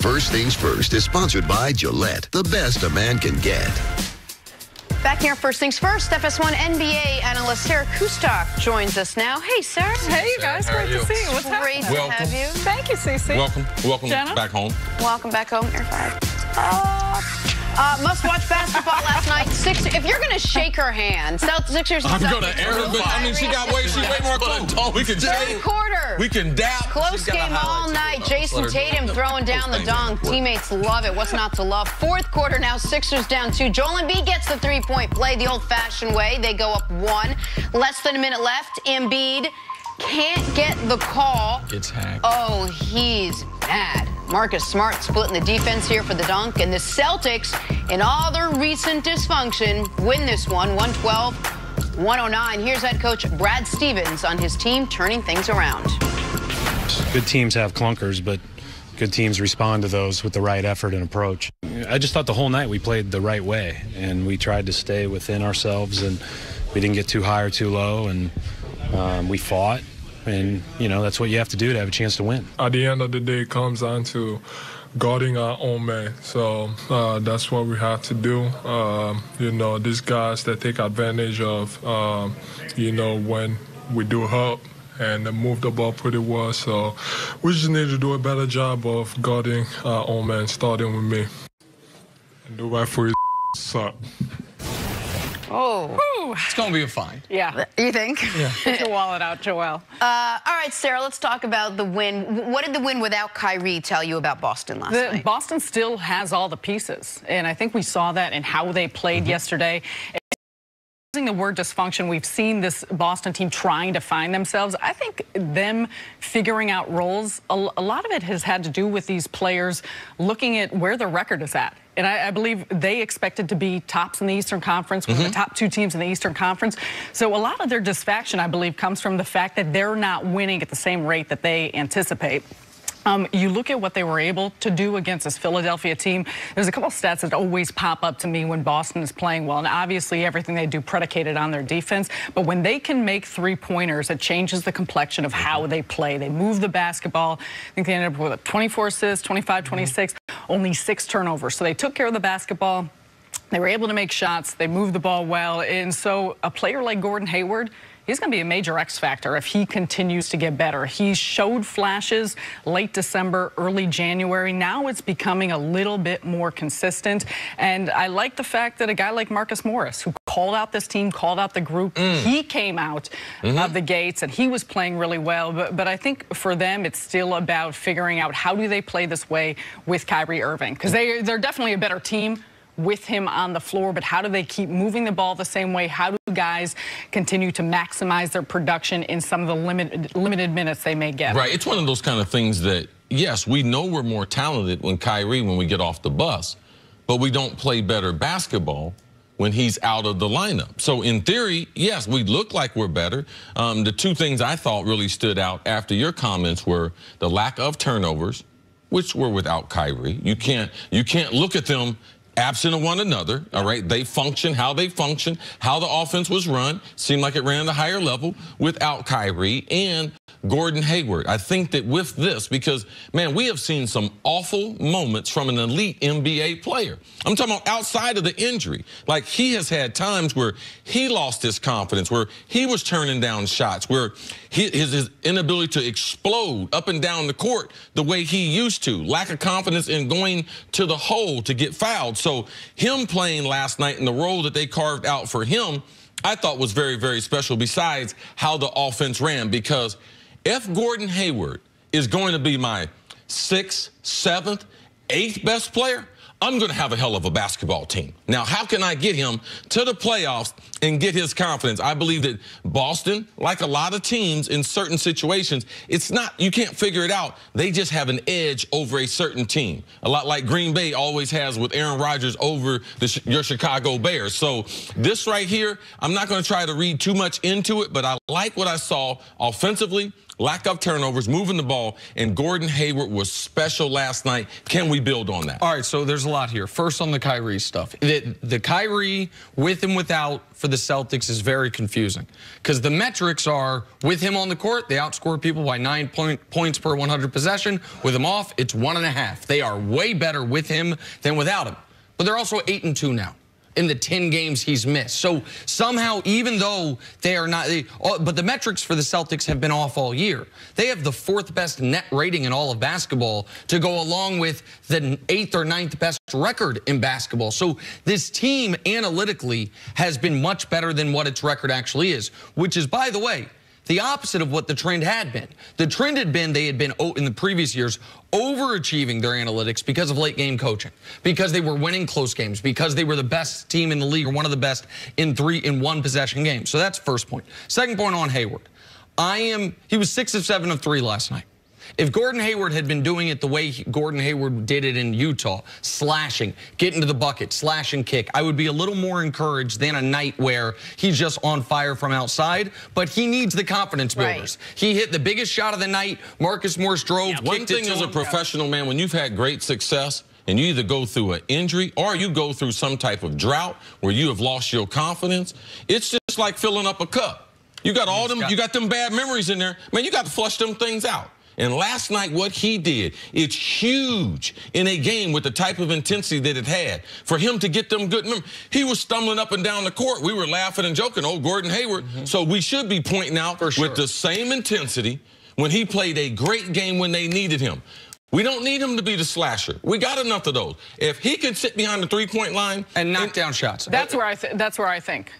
First Things First is sponsored by Gillette, the best a man can get. Back here, First Things First, FS1 NBA analyst Sarah Kustok joins us now. Hey, Sarah. Hey, you guys. Great to see you. What's Great happening? to have you. Thank you, Cece. Welcome Jenna? back home. Welcome back home. Air 5. Must-watch basketball last night. If you're going to shake her hand, Sixers. I'm going to air her, but I mean, she way more close. We can third quarter. We can dap. Close game all night. Jason Tatum throwing down the dunk. Teammates love it. What's not to love? Fourth quarter now. Sixers down 2. Joel Embiid gets the three-point play the old-fashioned way. They go up 1. Less than a minute left. Embiid can't get the call. It's hacked. Oh, he's mad. Marcus Smart splitting the defense here for the dunk. And the Celtics, in all their recent dysfunction, win this one, 112-109. Here's head coach Brad Stevens on his team turning things around. Good teams have clunkers, but good teams respond to those with the right effort and approach. I just thought the whole night we played the right way, and we tried to stay within ourselves, and we didn't get too high or too low, and we fought. And, you know, that's what you have to do to have a chance to win. At the end of the day, it comes down to guarding our own man. So that's what we have to do. You know, these guys that take advantage of, you know, when we do help and move the ball pretty well. So we just need to do a better job of guarding our own man, starting with me. And do right for your suck. Oh. It's going to be a fine. Yeah. You think? Yeah. Get your wallet out, Joel. All right, Sarah, let's talk about the win. What did the win without Kyrie tell you about Boston last night? Boston still has all the pieces, and I think we saw that in how they played yesterday. Using the word dysfunction, we've seen this Boston team trying to find themselves. I think them figuring out roles, a lot of it has had to do with these players looking at where their record is at. And I believe they expected to be tops in the Eastern Conference, one of the top 2 teams in the Eastern Conference. So a lot of their disfaction, I believe, comes from the fact that they're not winning at the same rate that they anticipate. You look at what they were able to do against this Philadelphia team. There's a couple stats that always pop up to me when Boston is playing well, and obviously everything they do predicated on their defense. But when they can make three-pointers, it changes the complexion of how they play. They move the basketball. I think they ended up with 24 assists, 25, 26, only 6 turnovers. So they took care of the basketball. They were able to make shots. They moved the ball well. And so a player like Gordon Hayward, he's going to be a major X factor if he continues to get better. He showed flashes late December, early January. Now it's becoming a little bit more consistent. And I like the fact that a guy like Marcus Morris, who called out this team, called out the group, he came out of the gates and he was playing really well. But I think for them, it's still about figuring out how do they play this way with Kyrie Irving, because they're definitely a better team with him on the floor, but how do they keep moving the ball the same way? How do guys continue to maximize their production in some of the limited minutes they may get? Right. It's one of those kind of things that, yes, we know we're more talented when we get off the bus, but we don't play better basketball when he's out of the lineup. So in theory, yes, we look like we're better. The 2 things I thought really stood out after your comments were the lack of turnovers, which were without Kyrie. You can't look at them absent of one another, all right? They function, how the offense was run, seemed like it ran at a higher level without Kyrie and Gordon Hayward. I think that with this, because, man, we have seen some awful moments from an elite NBA player. I'm talking about outside of the injury. Like, he has had times where he lost his confidence, where he was turning down shots, where his inability to explode up and down the court the way he used to, lack of confidence in going to the hole to get fouled. So him playing last night in the role that they carved out for him, I thought was very, very special, besides how the offense ran, because if Gordon Hayward is going to be my 6th, 7th, 8th best player, I'm going to have a hell of a basketball team. Now, how can I get him to the playoffs and get his confidence? I believe that Boston, like a lot of teams in certain situations, it's not, you can't figure it out. They just have an edge over a certain team. A lot like Green Bay always has with Aaron Rodgers over your Chicago Bears. So this right here, I'm not going to try to read too much into it, but I like what I saw offensively, lack of turnovers, moving the ball, and Gordon Hayward was special last night. Can we build on that? All right, so there's a lot here. First on the Kyrie stuff. The Kyrie with and without for the Celtics is very confusing because the metrics are with him on the court, they outscore people by 9 points per 100 possession. With him off, it's 1.5. They are way better with him than without him. But they're also 8-2 now in the 10 games he's missed. So somehow, even though they are not, but the metrics for the Celtics have been off all year. They have the 4th best net rating in all of basketball to go along with the 8th or 9th best record in basketball. So this team analytically has been much better than what its record actually is, which is, by the way, the opposite of what the trend had been. The trend had been they had been, in the previous years, overachieving their analytics because of late-game coaching, because they were winning close games, because they were the best team in the league or one of the best in 1-possession games. So that's first point. Second point on Hayward. He was 6 of 7 of 3 last night. If Gordon Hayward had been doing it the way Gordon Hayward did it in Utah, slashing, getting to the bucket, slash and kick, I would be a little more encouraged than a night where he's just on fire from outside. But he needs the confidence builders. Right. He hit the biggest shot of the night. Marcus Morris drove. Yeah, one thing as a professional, man, when you've had great success, and you either go through an injury or you go through some type of drought where you have lost your confidence, it's just like filling up a cup. You got all them, you got them bad memories in there. Man, you got to flush them things out. And last night, what he did, it's huge in a game with the type of intensity that it had. For him to get them good, remember, he was stumbling up and down the court. We were laughing and joking, oh, Gordon Hayward. So we should be pointing out with the same intensity when he played a great game when they needed him. We don't need him to be the slasher. We got enough of those. If he can sit behind the three-point line and knock down shots, that's where I think,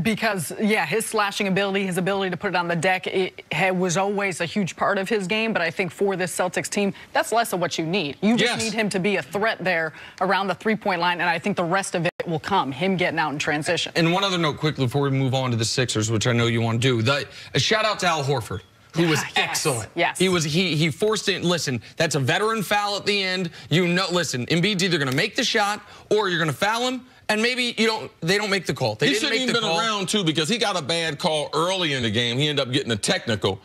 because yeah, his slashing ability, his ability to put it on the deck, was always a huge part of his game. But I think for this Celtics team, that's less of what you need. You just need him to be a threat there around the three-point line, and I think the rest of it will come. Him getting out in transition. And one other note quickly before we move on to the Sixers, which I know you want to do. A shout out to Al Horford, who was excellent. Yes. He forced it. Listen, that's a veteran foul at the end. You know, listen, Embiid's either going to make the shot or you're going to foul him, and maybe they don't make the call. They shouldn't even been around too, because he got a bad call early in the game. He ended up getting a technical.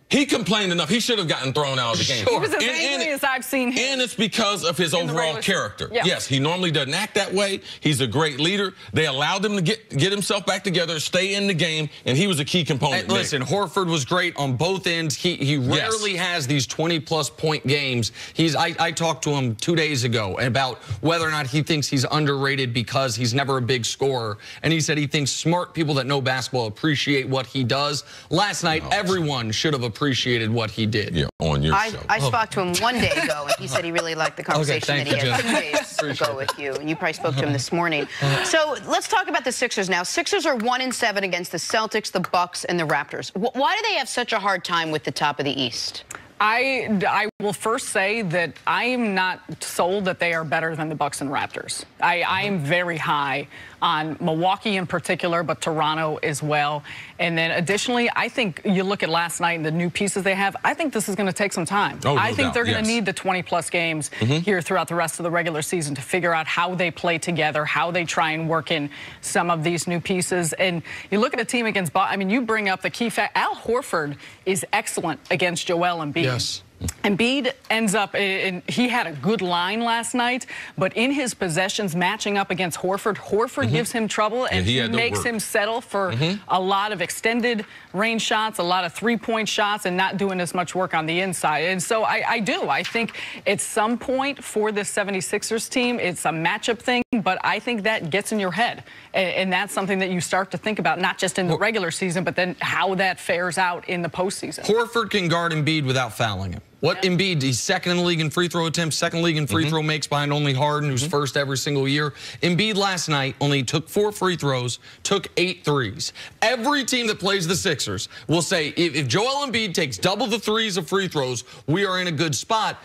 He complained enough. He should have gotten thrown out of the game. He was as angry as I've seen him. And it's because of his overall character. Yes, he normally doesn't act that way. He's a great leader. They allowed him to get himself back together, stay in the game, and he was a key component. And listen, Horford was great on both ends. He rarely has these 20-plus point games. I talked to him 2 days ago about whether or not he thinks he's underrated because he's never a big scorer. And he said he thinks smart people that know basketball appreciate what he does. Last night, everyone should have appreciated what he did. Yeah, on your show. I spoke to him 1 day ago, and he said he really liked the conversation that he had 2 days ago with you, and you probably spoke to him this morning. So let's talk about the Sixers now. Sixers are 1-7 against the Celtics, the Bucks, and the Raptors. Why do they have such a hard time with the top of the East? I will first say that I am not sold that they are better than the Bucks and Raptors. I am very high on Milwaukee in particular, but Toronto as well. And then additionally, I think you look at last night and the new pieces they have, I think this is going to take some time. I think they're going to need the 20-plus games here throughout the rest of the regular season to figure out how they play together, how they try and work in some of these new pieces. And you look at a team against, I mean, you bring up the key fact, Al Horford is excellent against Joel Embiid. Yes. Embiid ends up, he had a good line last night, but in his possessions matching up against Horford gives him trouble, and he makes him settle for a lot of extended range shots, a lot of three-point shots, and not doing as much work on the inside. And so I think at some point for this 76ers team, it's a matchup thing, but I think that gets in your head. And that's something that you start to think about, not just in the regular season, but then how that fares out in the postseason. Horford can guard Embiid without fouling him. Embiid, he's second in the league in free throw attempts, second in the league in free throw makes behind only Harden, who's first every single year. Embiid last night only took 4 free throws, took 8 threes. Every team that plays the Sixers will say, if Joel Embiid takes double the threes of free throws, we are in a good spot.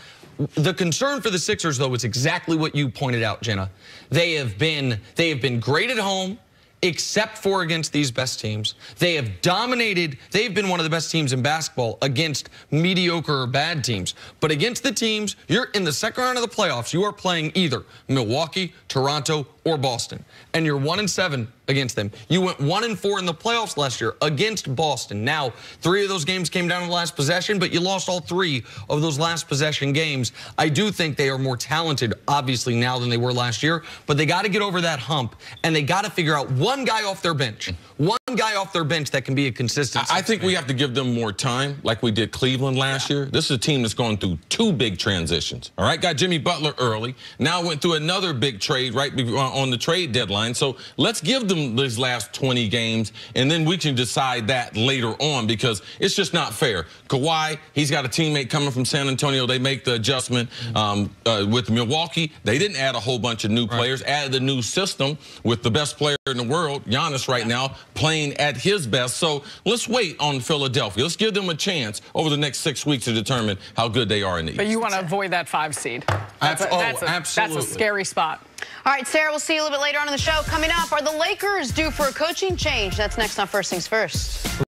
The concern for the Sixers, though, is exactly what you pointed out, Jenna. They have been great at home, except for against these best teams. They have dominated. They've been one of the best teams in basketball against mediocre or bad teams. But against the teams, you're in the second round of the playoffs, you are playing either Milwaukee, Toronto, or Boston, and you're 1-7 against them. You went 1-4 in the playoffs last year against Boston. Now, 3 of those games came down to the last possession, but you lost all 3 of those last possession games. I do think they are more talented, obviously, now than they were last year, but they got to get over that hump, and they got to figure out one guy off their bench. One guy off their bench that can be a consistent. I think we have to give them more time, like we did Cleveland last year. This is a team that's going through 2 big transitions. All right, got Jimmy Butler early. Now went through another big trade right on the trade deadline. So let's give them these last 20 games, and then we can decide that later on, because it's just not fair. Kawhi, he's got a teammate coming from San Antonio. They make the adjustment with Milwaukee. They didn't add a whole bunch of new players, added a new system with the best player in the world, Giannis, right now, playing at his best. So let's wait on Philadelphia. Let's give them a chance over the next 6 weeks to determine how good they are in the East. But you want to avoid that 5 seed. Absolutely. That's a scary spot. All right, Sarah, we'll see you a little bit later on in the show. Coming up, are the Lakers due for a coaching change? That's next on First Things First.